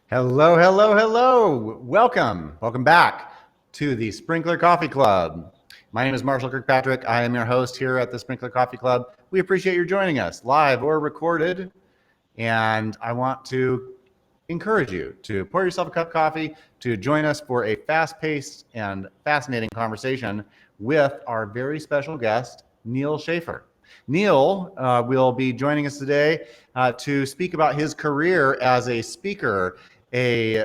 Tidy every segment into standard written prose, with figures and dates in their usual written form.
Hello, hello, hello. Welcome back to the Sprinklr Coffee Club. My name is Marshall Kirkpatrick. I am your host here at the Sprinklr Coffee Club. We appreciate you joining us live or recorded. And I want to encourage you to pour yourself a cup of coffee to join us for a fast-paced and fascinating conversation with our very special guest, Neal Schaffer. Neal will be joining us today to speak about his career as a speaker, a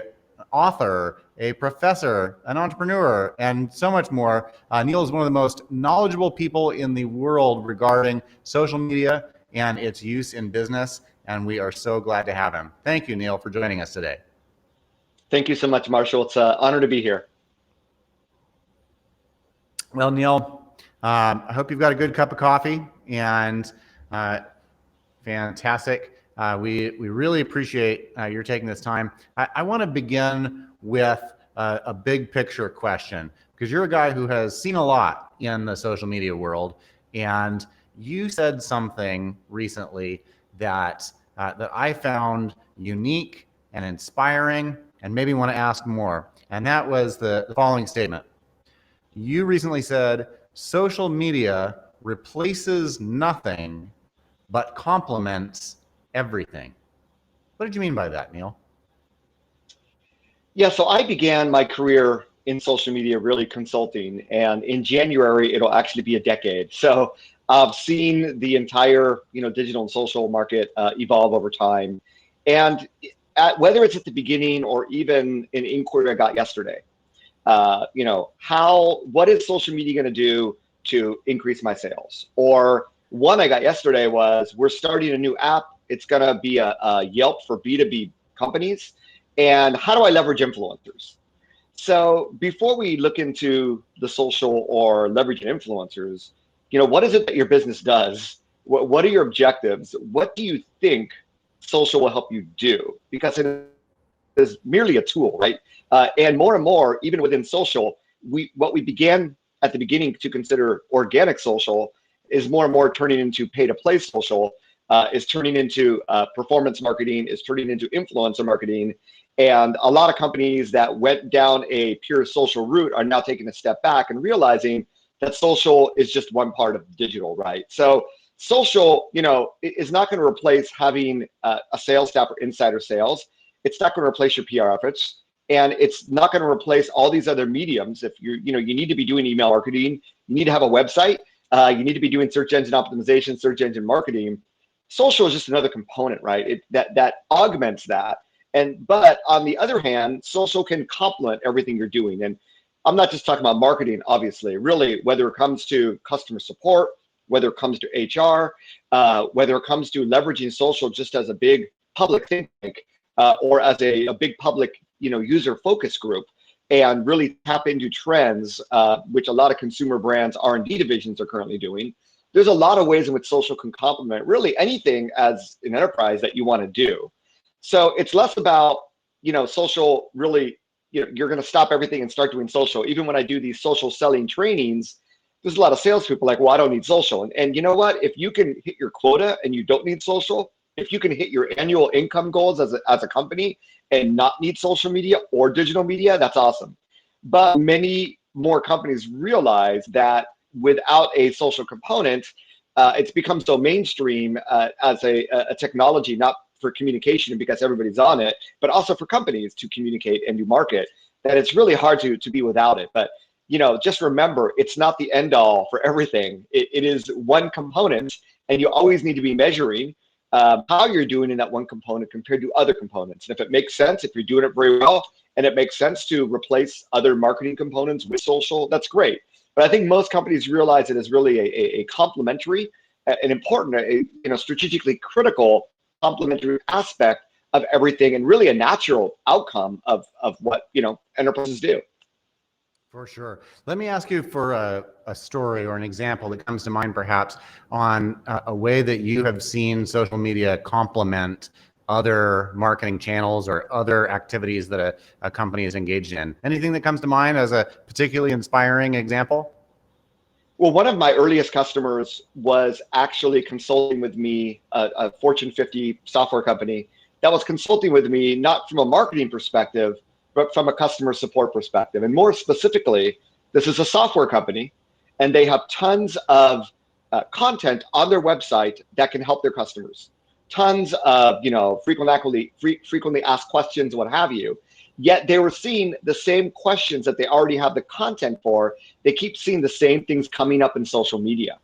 author, a professor, an entrepreneur, and so much more. Neal is one of the most knowledgeable people in the world regarding social media and its use in business, and we are so glad to have him. Thank you, Neal, for joining us today. Thank you so much, Marshall. It's an honor to be here. Well, Neal, I hope you've got a good cup of coffee and fantastic. We really appreciate your taking this time. I want to begin with a big picture question, because you're a guy who has seen a lot in the social media world, and you said something recently that I found unique and inspiring, and maybe want to ask more. And that was the following statement. You recently said, social media replaces nothing but complements everything. What did you mean by that, Neal? Yeah, so I began my career in social media really consulting, and in January it'll actually be a decade. So I've seen the entire digital and social market evolve over time, and whether it's at the beginning or even an inquiry I got yesterday, what is social media going to do to increase my sales? Or one I got yesterday was, we're starting a new app. It's going to be a Yelp for B2B companies. And how do I leverage influencers? So before we look into the social or leveraging influencers, what is it that your business does? What are your objectives? What do you think social will help you do? Because it is merely a tool, right? And more, even within social, what we began at the beginning to consider organic social is more and more turning into pay-to-play social, is turning into performance marketing, is turning into influencer marketing. And a lot of companies that went down a pure social route are now taking a step back and realizing that social is just one part of digital, right? So social, is not going to replace having a sales staff or insider sales. It's not going to replace your PR efforts, and it's not going to replace all these other mediums. If you need to be doing email marketing, you need to have a website, you need to be doing search engine optimization, search engine marketing. Social is just another component, right? That augments that. But on the other hand, social can complement everything you're doing. And I'm not just talking about marketing, obviously. Really, whether it comes to customer support, whether it comes to HR, whether it comes to leveraging social just as a big public think tank, or as a big public, user focus group, and really tap into trends, which a lot of consumer brands R&D divisions are currently doing. There's a lot of ways in which social can complement really anything as an enterprise that you want to do. So it's less about, social really, you're going to stop everything and start doing social. Even when I do these social selling trainings, there's a lot of salespeople like, well, I don't need social. And you know what? If you can hit your quota and you don't need social, if you can hit your annual income goals as a company and not need social media or digital media, that's awesome. But many more companies realize that without a social component, it's become so mainstream as a technology, not for communication because everybody's on it, but also for companies to communicate and to market, that it's really hard to be without it. But just remember, it's not the end all for everything. It is one component, and you always need to be measuring how you're doing in that one component compared to other components. And if it makes sense, if you're doing it very well, and it makes sense to replace other marketing components with social, that's great. But I think most companies realize it is really a complementary, an important, strategically critical complementary aspect of everything, and really a natural outcome of what enterprises do. For sure. Let me ask you for a story or an example that comes to mind, perhaps, on a way that you have seen social media complement other marketing channels or other activities that a company is engaged in. Anything that comes to mind as a particularly inspiring example? Well, one of my earliest customers was actually consulting with me, a Fortune 50 software company, that was consulting with me, not from a marketing perspective, but from a customer support perspective. And more specifically, this is a software company, and they have tons of content on their website that can help their customers. Tons of, frequently asked questions, what have you. Yet they were seeing the same questions that they already have the content for. They keep seeing the same things coming up in social media.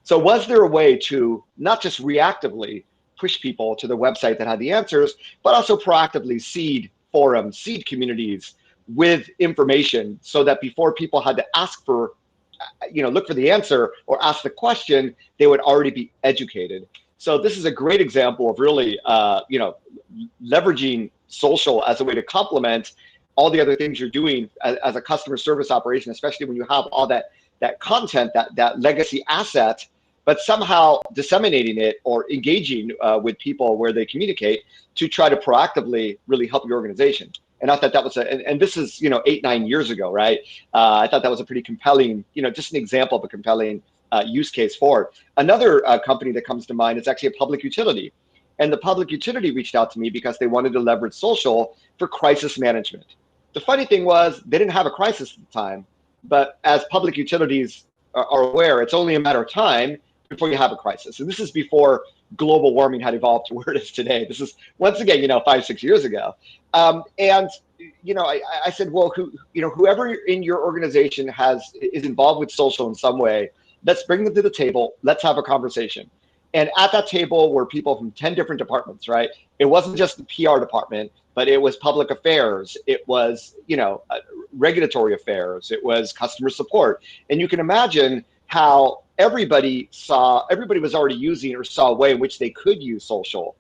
So was there a way to not just reactively push people to the website that had the answers, but also proactively seed forums, seed communities with information, so that before people had to ask for, look for the answer or ask the question, they would already be educated. So this is a great example of really, leveraging social as a way to complement all the other things you're doing as a customer service operation, especially when you have all that content, that legacy asset, but somehow disseminating it or engaging with people where they communicate to try to proactively really help your organization. And I thought that was and this is 8-9 years ago, right? I thought that was a pretty compelling, just an example of a compelling use case for it. Another company that comes to mind is actually a public utility. And the public utility reached out to me because they wanted to leverage social for crisis management. The funny thing was, they didn't have a crisis at the time, but as public utilities are aware, it's only a matter of time before you have a crisis. And this is before global warming had evolved to where it is today. This is, once again, 5-6 years ago. I said, well, whoever in your organization is involved with social in some way, let's bring them to the table. Let's have a conversation. And at that table were people from 10 different departments, right? It wasn't just the PR department, but it was public affairs. It was, regulatory affairs. It was customer support. And you can imagine how everybody was already using or saw a way in which they could use social.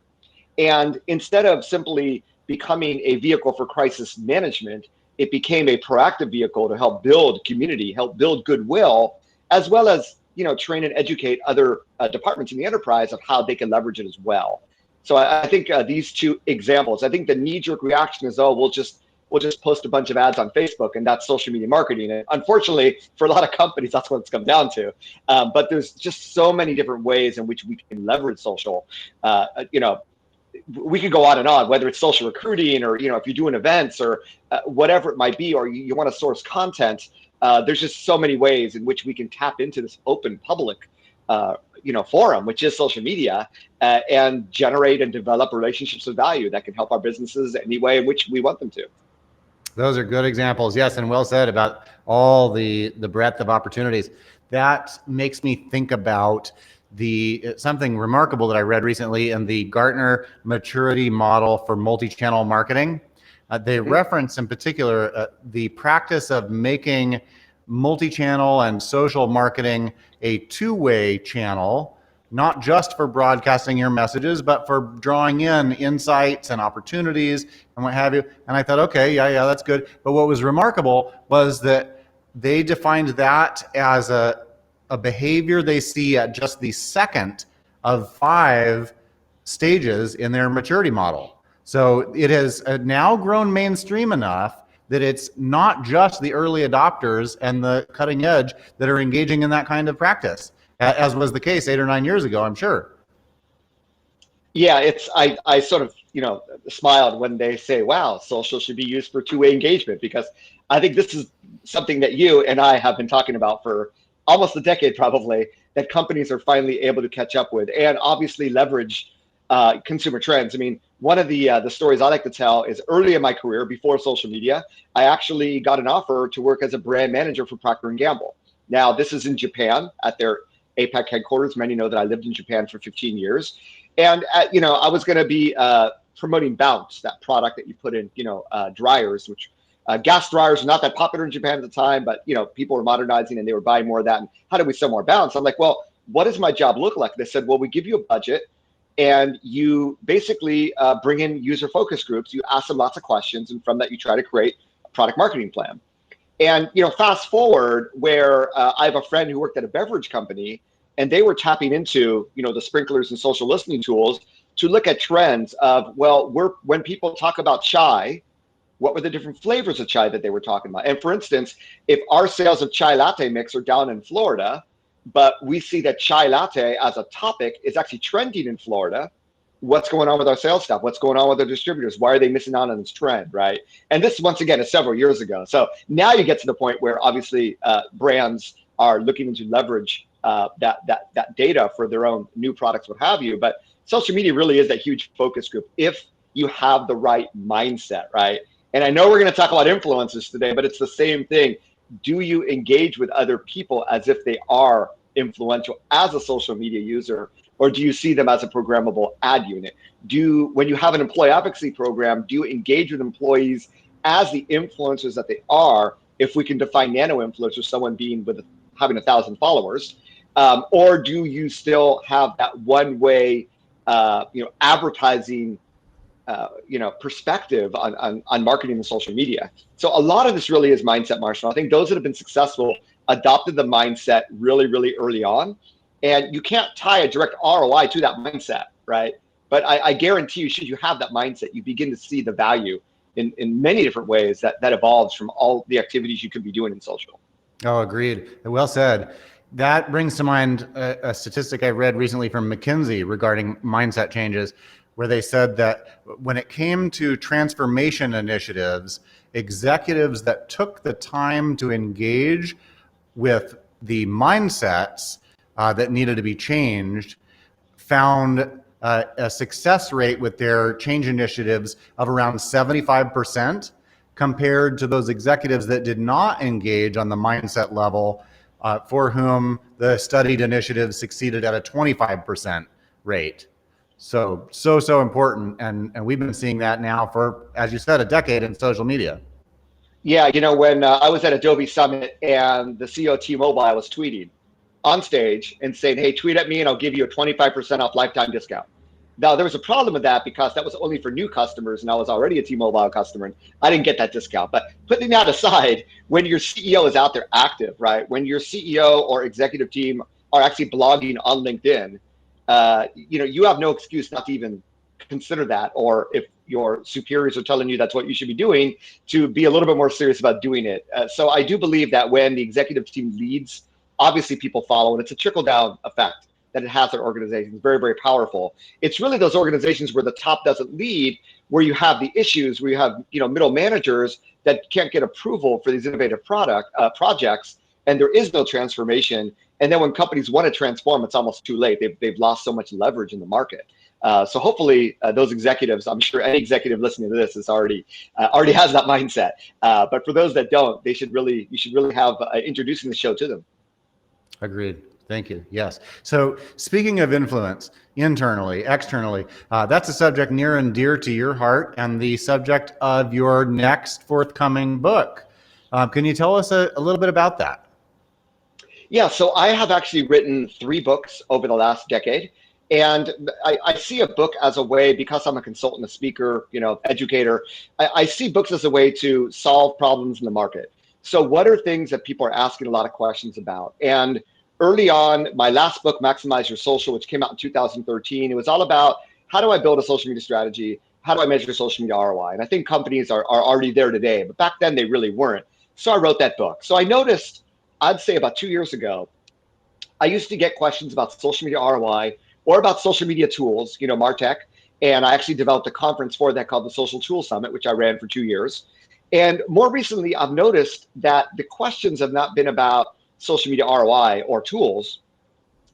And instead of simply becoming a vehicle for crisis management, it became a proactive vehicle to help build community, help build goodwill, as well as train and educate other departments in the enterprise of how they can leverage it as well. So I think these two examples, I think the knee-jerk reaction is, we'll just post a bunch of ads on Facebook, and that's social media marketing. And unfortunately, for a lot of companies, that's what it's come down to. But there's just so many different ways in which we can leverage social. We could go on and on, whether it's social recruiting or, if you're doing events or whatever it might be, or you want to source content. There's just so many ways in which we can tap into this open public, forum, which is social media, and generate and develop relationships of value that can help our businesses any way in which we want them to. Those are good examples. Yes, and well said about all the breadth of opportunities. That makes me think about something remarkable that I read recently in the Gartner maturity model for multi-channel marketing. They reference in particular the practice of making multi-channel and social marketing a two-way channel, not just for broadcasting your messages, but for drawing in insights and opportunities and what have you. And I thought, okay, yeah, that's good. But what was remarkable was that they defined that as a behavior they see at just the second of 5 stages in their maturity model. So it has now grown mainstream enough that it's not just the early adopters and the cutting edge that are engaging in that kind of practice, as was the case 8 or 9 years ago, I'm sure. Yeah, I sort of, smiled when they say, wow, social should be used for two-way engagement, because I think this is something that you and I have been talking about for almost a decade, probably, that companies are finally able to catch up with and obviously leverage consumer trends. I mean, one of the stories I like to tell is early in my career, before social media, I actually got an offer to work as a brand manager for Procter & Gamble. Now, this is in Japan at their APAC headquarters. Many know that I lived in Japan for 15 years. And, I was going to be promoting Bounce, that product that you put in, dryers, which gas dryers were not that popular in Japan at the time, but, people were modernizing and they were buying more of that. And how do we sell more Bounce? I'm like, well, what does my job look like? They said, well, we give you a budget and you basically bring in user focus groups. You ask them lots of questions, and from that, you try to create a product marketing plan. And, fast forward where I have a friend who worked at a beverage company, and they were tapping into, the Sprinklrs and social listening tools to look at trends of, well, when people talk about chai, what were the different flavors of chai that they were talking about? And for instance, if our sales of chai latte mix are down in Florida, but we see that chai latte as a topic is actually trending in Florida, what's going on with our sales staff? What's going on with our distributors? Why are they missing out on this trend, right? And this, once again, is several years ago. So now you get to the point where obviously brands are looking to leverage that data for their own new products, what have you. But social media really is that huge focus group if you have the right mindset, right? And I know we're going to talk about influencers today, but it's the same thing. Do you engage with other people as if they are influential as a social media user, or do you see them as a programmable ad unit? When you have an employee advocacy program, do you engage with employees as the influencers that they are? If we can define nano influencer, someone having 1,000 followers, or do you still have that one-way, advertising, perspective on marketing and social media? So a lot of this really is mindset, Marshall. I think those that have been successful adopted the mindset really, really early on. And you can't tie a direct ROI to that mindset, right? But I guarantee you, should you have that mindset, you begin to see the value in many different ways that evolves from all the activities you could be doing in social. Oh, agreed. Well said. That brings to mind a statistic I read recently from McKinsey regarding mindset changes, where they said that when it came to transformation initiatives, executives that took the time to engage with the mindsets that needed to be changed found a success rate with their change initiatives of around 75%, compared to those executives that did not engage on the mindset level, for whom the studied initiatives succeeded at a 25% rate. So important. And we've been seeing that now for, as you said, a decade in social media. Yeah, when I was at Adobe Summit and the CEO of T-Mobile was tweeting on stage and saying, hey, tweet at me and I'll give you a 25% off lifetime discount. Now, there was a problem with that because that was only for new customers, and I was already a T-Mobile customer, and I didn't get that discount. But putting that aside, when your CEO is out there active, right, when your CEO or executive team are actually blogging on LinkedIn, you have no excuse not to even consider that, or if your superiors are telling you that's what you should be doing, to be a little bit more serious about doing it. So I do believe that when the executive team leads, obviously people follow, and it's a trickle-down effect that it has their organizations. Very, very powerful. It's really those organizations where the top doesn't lead, where you have the issues, where you have middle managers that can't get approval for these innovative projects, and there is no transformation. And then when companies want to transform, it's almost too late. They've lost so much leverage in the market. So hopefully those executives, I'm sure any executive listening to this is already has that mindset. But for those that don't, you should really have introducing the show to them. Agreed. Thank you. Yes. So speaking of influence, internally, externally, that's a subject near and dear to your heart and the subject of your next forthcoming book. Can you tell us a little bit about that? Yeah. So I have actually written 3 books over the last decade. And I see a book as a way, because I'm a consultant, a speaker, educator, I see books as a way to solve problems in the market. So what are things that people are asking a lot of questions about? And early on, my last book, Maximize Your Social, which came out in 2013, it was all about how do I build a social media strategy? How do I measure social media ROI? And I think companies are already there today, but back then they really weren't. So I wrote that book. So I noticed, I'd say about 2 years ago, I used to get questions about social media ROI or about social media tools, MarTech. And I actually developed a conference for that called the Social Tools Summit, which I ran for 2 years. And more recently, I've noticed that the questions have not been about social media ROI or tools.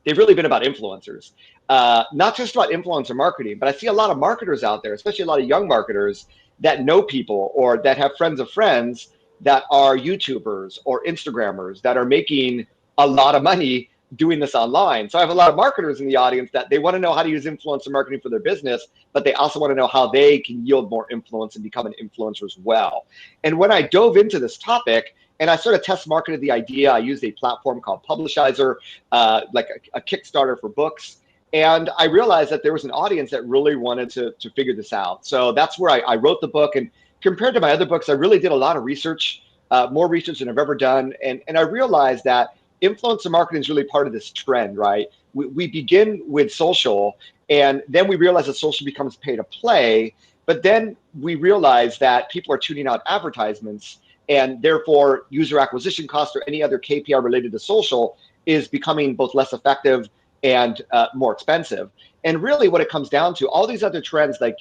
They've really been about influencers, not just about influencer marketing, but I see a lot of marketers out there, especially a lot of young marketers that know people or that have friends of friends that are YouTubers or Instagrammers that are making a lot of money doing this online. So I have a lot of marketers in the audience that they want to know how to use influencer marketing for their business, but they also want to know how they can yield more influence and become an influencer as well. And when I dove into this topic and I sort of test marketed the idea, I used a platform called Publishizer, like a Kickstarter for books. And I realized that there was an audience that really wanted to figure this out. So that's where I wrote the book. And compared to my other books, I really did a lot of research, more research than I've ever done. And I realized that influencer marketing is really part of this trend, right? We begin with social, and then we realize that social becomes pay to play, but then we realize that people are tuning out advertisements, and therefore user acquisition cost or any other KPI related to social is becoming both less effective and more expensive. And really what it comes down to, all these other trends, like,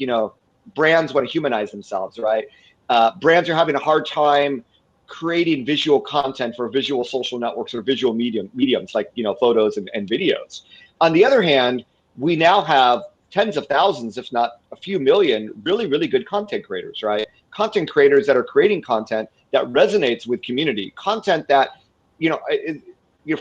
brands want to humanize themselves, right? Brands are having a hard time creating visual content for visual social networks or visual mediums like, photos and videos. On the other hand, we now have tens of thousands, if not a few million, really, really good content creators, right? Content creators that are creating content that resonates with community, content that,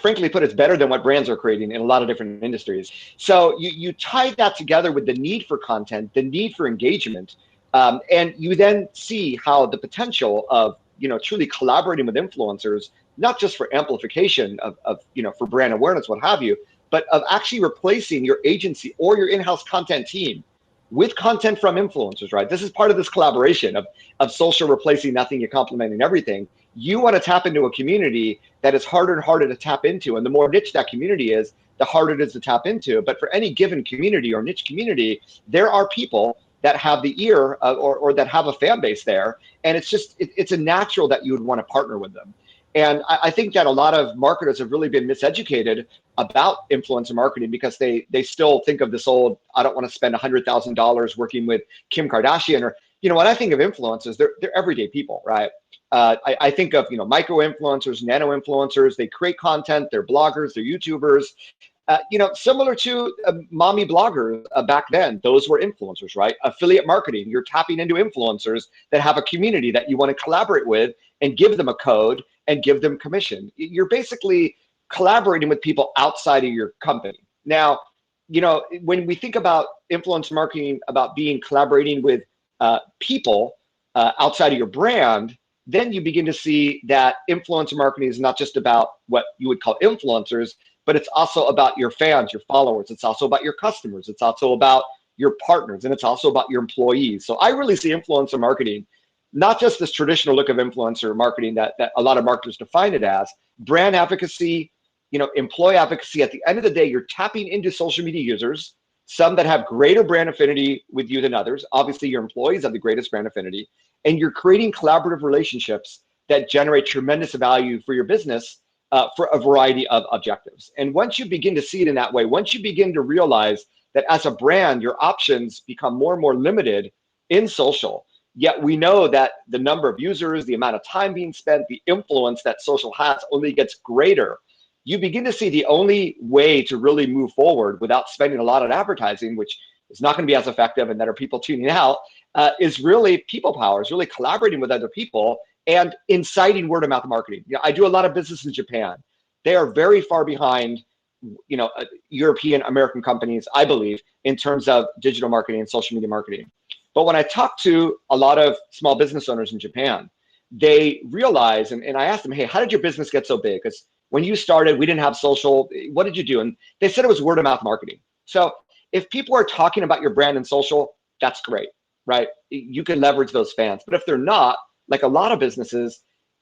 frankly put, it's better than what brands are creating in a lot of different industries. So you tie that together with the need for content, the need for engagement, and you then see how the potential of, truly collaborating with influencers, not just for amplification of for brand awareness, what have you, but of actually replacing your agency or your in-house content team with content from influencers, right? This is part of this collaboration of social replacing nothing, you're complementing everything. You want to tap into a community that is harder and harder to tap into. And the more niche that community is, the harder it is to tap into. But for any given community or niche community, there are people that have the ear or that have a fan base there. And it's a natural that you would want to partner with them. And I think that a lot of marketers have really been miseducated about influencer marketing because they still think of this old, I don't want to spend $100,000 working with Kim Kardashian, or, when I think of influencers, they're everyday people, right? I think of, micro influencers, nano influencers. They create content, they're bloggers, they're YouTubers, similar to mommy bloggers back then. Those were influencers, right? Affiliate marketing, you're tapping into influencers that have a community that you want to collaborate with and give them a code and give them commission. You're basically collaborating with people outside of your company. Now, when we think about influence marketing, about collaborating with people outside of your brand, then you begin to see that influencer marketing is not just about what you would call influencers, but it's also about your fans, your followers. It's also about your customers. It's also about your partners, and it's also about your employees. So I really see influencer marketing, not just this traditional look of influencer marketing that a lot of marketers define it as, brand advocacy, employee advocacy. At the end of the day, you're tapping into social media users, some that have greater brand affinity with you than others. Obviously, your employees have the greatest brand affinity, and you're creating collaborative relationships that generate tremendous value for your business for a variety of objectives. And once you begin to see it in that way, once you begin to realize that as a brand, your options become more and more limited in social, yet we know that the number of users, the amount of time being spent, the influence that social has only gets greater, you begin to see the only way to really move forward without spending a lot on advertising, which is not going to be as effective and that are people tuning out, is really people power, is really collaborating with other people and inciting word of mouth marketing. I do a lot of business in Japan. They are very far behind, European American companies, I believe, in terms of digital marketing and social media marketing. But when I talk to a lot of small business owners in Japan, they realize, and I asked them, hey, how did your business get so big? Because when you started, we didn't have social. What did you do? And they said it was word of mouth marketing. So if people are talking about your brand in social, that's great, right? You can leverage those fans. But if they're not, like a lot of businesses,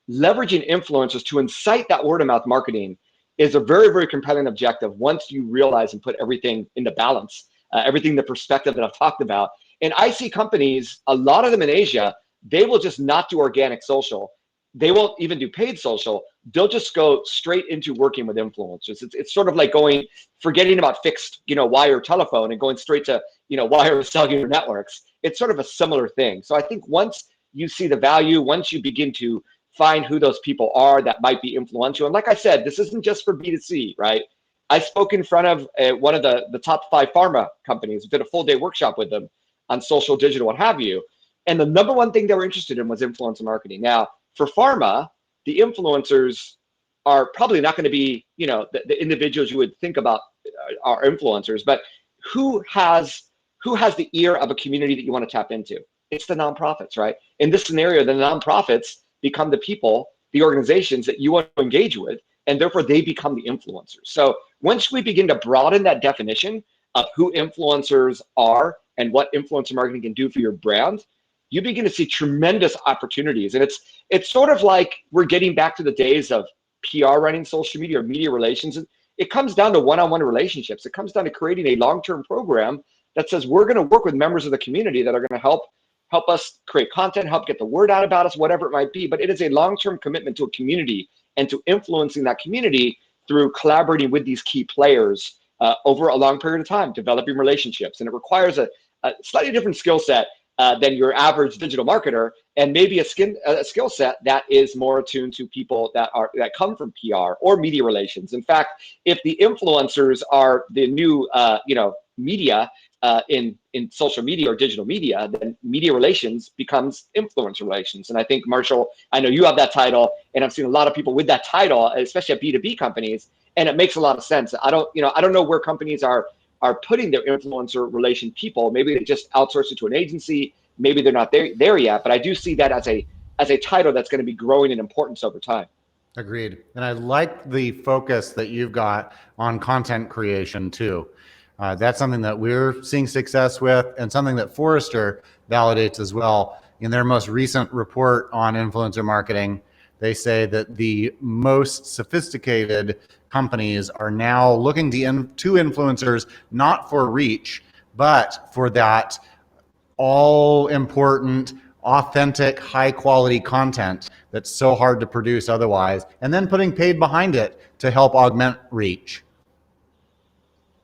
leveraging influencers to incite that word of mouth marketing is a very, very compelling objective once you realize and put everything into balance, everything, the perspective that I've talked about. And I see companies, a lot of them in Asia, they will just not do organic social. They won't even do paid social. They'll just go straight into working with influencers. It's sort of like forgetting about fixed, wire telephone and going straight to, wireless cellular networks. It's sort of a similar thing. So I think once you see the value, once you begin to find who those people are that might be influential. And like I said, this isn't just for B2C, right? I spoke in front of one of the top 5 pharma companies, did a full day workshop with them on social, digital, what have you. And the number one thing they were interested in was influencer marketing. Now, for pharma, the influencers are probably not going to be, the individuals you would think about are influencers, but who has the ear of a community that you want to tap into? It's the nonprofits, right? In this scenario, the nonprofits become the people, the organizations that you want to engage with, and therefore they become the influencers. So once we begin to broaden that definition of who influencers are and what influencer marketing can do for your brand, you begin to see tremendous opportunities. And it's sort of like we're getting back to the days of PR running social media or media relations. It comes down to one-on-one relationships. It comes down to creating a long-term program that says we're going to work with members of the community that are going to help us create content, help get the word out about us, whatever it might be. But it is a long-term commitment to a community and to influencing that community through collaborating with these key players over a long period of time, developing relationships. And it requires a slightly different skill set than your average digital marketer, and maybe a skill set that is more attuned to people that come from PR or media relations. In fact, if the influencers are the new media in social media or digital media, then media relations becomes influencer relations. And I think, Marshall, I know you have that title, and I've seen a lot of people with that title, especially at B2B companies, and it makes a lot of sense. I don't know where companies are putting their influencer relation people. Maybe they just outsource it to an agency. Maybe they're not there yet, but I do see that as a title that's going to be growing in importance over time. Agreed. And I like the focus that you've got on content creation too. That's something that we're seeing success with, and something that Forrester validates as well. In their most recent report on influencer marketing, they say that the most sophisticated companies are now looking to influencers not for reach, but for that all important, authentic, high quality content that's so hard to produce otherwise, and then putting paid behind it to help augment reach.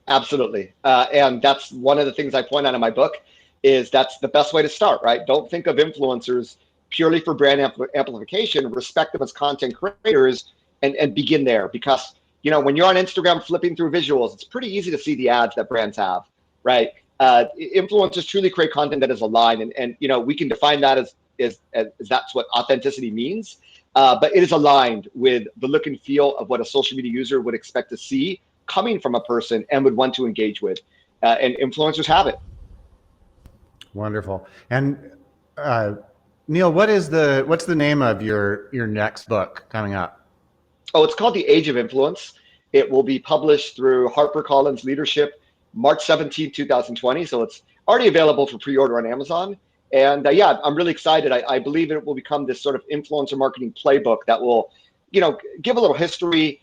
Absolutely. And that's one of the things I point out in my book, is that's the best way to start, right? Don't think of influencers purely for brand amplification. Respect them as content creators, and begin there. Because, when you're on Instagram flipping through visuals, it's pretty easy to see the ads that brands have, right? Influencers truly create content that is aligned. And we can define that as that's what authenticity means. But it is aligned with the look and feel of what a social media user would expect to see coming from a person and would want to engage with. And influencers have it. Wonderful. And Neal, what's the name of your next book coming up? Oh, it's called The Age of Influence. It will be published through HarperCollins Leadership, March 17, 2020. So it's already available for pre-order on Amazon. And I'm really excited. I believe it will become this sort of influencer marketing playbook that will, give a little history,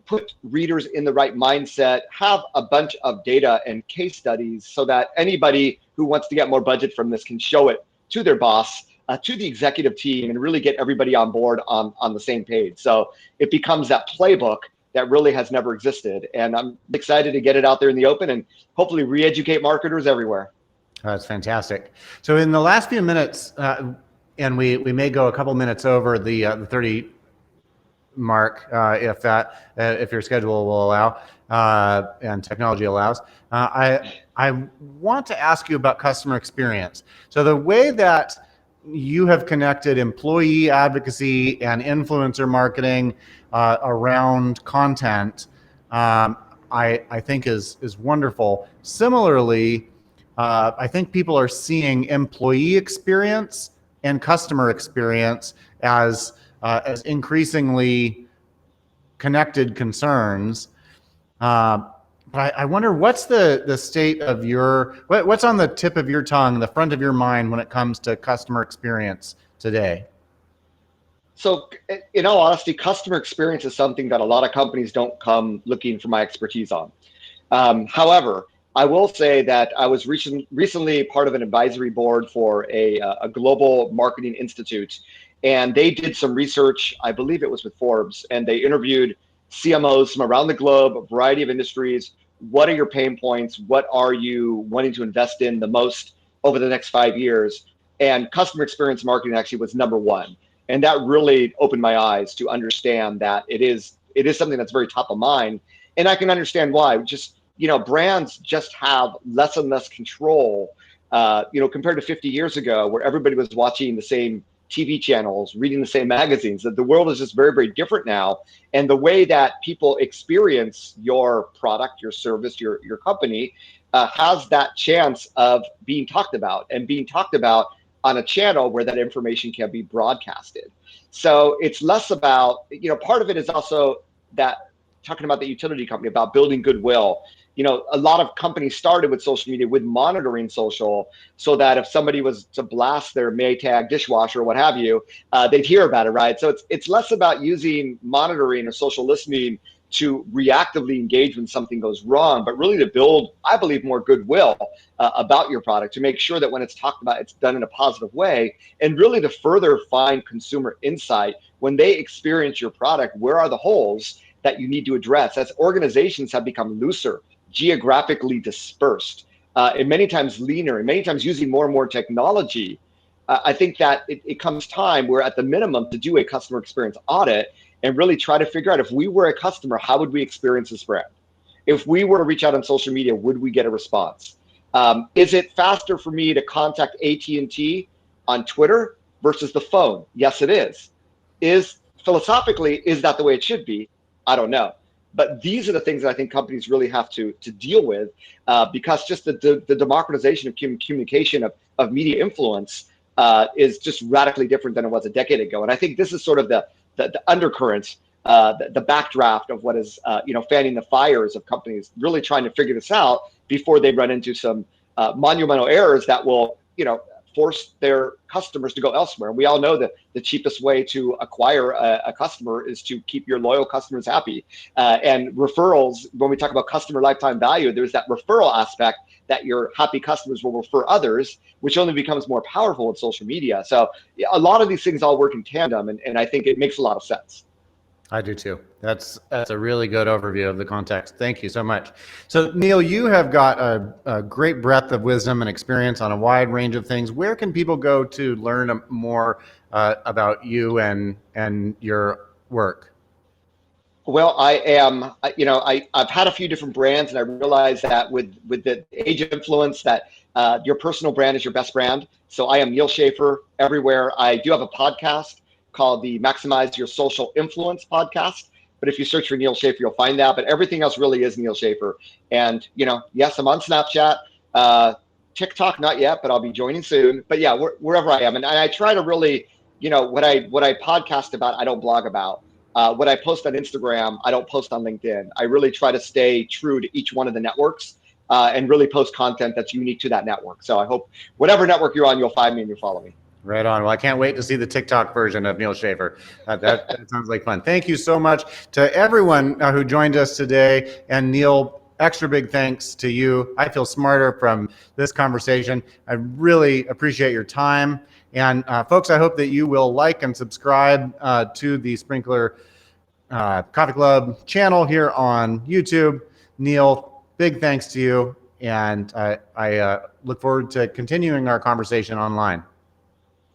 put readers in the right mindset, have a bunch of data and case studies so that anybody who wants to get more budget from this can show it to their boss, to the executive team, and really get everybody on board on the same page. So it becomes that playbook that really has never existed. And I'm excited to get it out there in the open and hopefully re-educate marketers everywhere. That's fantastic. So in the last few minutes, and we may go a couple minutes over the 30 mark, if your schedule will allow, and technology allows. I want to ask you about customer experience. So the way that you have connected employee advocacy and influencer marketing around content, I think is wonderful. Similarly, I think people are seeing employee experience and customer experience as increasingly connected concerns. But I wonder, what's the state of what's on the tip of your tongue, the front of your mind when it comes to customer experience today? So in all honesty, customer experience is something that a lot of companies don't come looking for my expertise on. However, I will say that I was recently part of an advisory board for a global marketing institute, and they did some research. I believe it was with Forbes, and they interviewed CMOs from around the globe, a variety of industries. What are your pain points? What are you wanting to invest in the most over the next 5 years? And customer experience marketing actually was number one. And that really opened my eyes to understand that it is something that's very top of mind. And I can understand why. Just, brands just have less and less control, compared to 50 years ago, where everybody was watching the same TV channels, reading the same magazines. That the world is just very, very different now. And the way that people experience your product, your service, your company has that chance of being talked about on a channel where that information can be broadcasted. So it's less about, part of it is also that talking about the utility company, about building goodwill. A lot of companies started with social media, with monitoring social, so that if somebody was to blast their Maytag dishwasher or what have you, they'd hear about it, right? So it's less about using monitoring or social listening to reactively engage when something goes wrong, but really to build, I believe, more goodwill about your product, to make sure that when it's talked about, it's done in a positive way, and really to further find consumer insight when they experience your product. Where are the holes that you need to address as organizations have become looser, geographically dispersed, and many times leaner, and many times using more and more technology. I think that it comes time where at the minimum to do a customer experience audit and really try to figure out, if we were a customer, how would we experience this brand? If we were to reach out on social media, would we get a response? Is it faster for me to contact AT&T on Twitter versus the phone? Yes, it is. Philosophically, is that the way it should be? I don't know. But these are the things that I think companies really have to deal with, because just the democratization of communication, of media influence, is just radically different than it was a decade ago. And I think this is sort of the undercurrent, the backdraft of what is fanning the fires of companies really trying to figure this out before they run into some monumental errors that will force their customers to go elsewhere. And we all know that the cheapest way to acquire a customer is to keep your loyal customers happy. And referrals, when we talk about customer lifetime value, there's that referral aspect that your happy customers will refer others, which only becomes more powerful with social media. So a lot of these things all work in tandem, and I think it makes a lot of sense. I do too. That's a really good overview of the context. Thank you so much. So Neal, you have got a great breadth of wisdom and experience on a wide range of things. Where can people go to learn more about you and your work? Well, I am, I've had a few different brands, and I realize that with the age of influence that your personal brand is your best brand. So I am Neal Schaffer everywhere. I do have a podcast called the Maximize Your Social Influence podcast. But if you search for Neal Schaffer, you'll find that. But everything else really is Neal Schaffer. And, yes, I'm on Snapchat, TikTok, not yet, but I'll be joining soon. But yeah, wherever I am. And I try to really, what I podcast about, I don't blog about. What I post on Instagram, I don't post on LinkedIn. I really try to stay true to each one of the networks and really post content that's unique to that network. So I hope whatever network you're on, you'll find me and you'll follow me. Right on. Well, I can't wait to see the TikTok version of Neal Schaffer. That sounds like fun. Thank you so much to everyone who joined us today. And Neal, extra big thanks to you. I feel smarter from this conversation. I really appreciate your time. And folks, I hope that you will like and subscribe to the Sprinklr Coffee Club channel here on YouTube. Neal, big thanks to you. And I look forward to continuing our conversation online.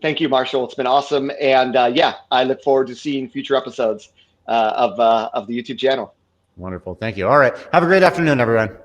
Thank you, Marshall. It's been awesome. And I look forward to seeing future episodes of the YouTube channel. Wonderful. Thank you. All right. Have a great afternoon, everyone.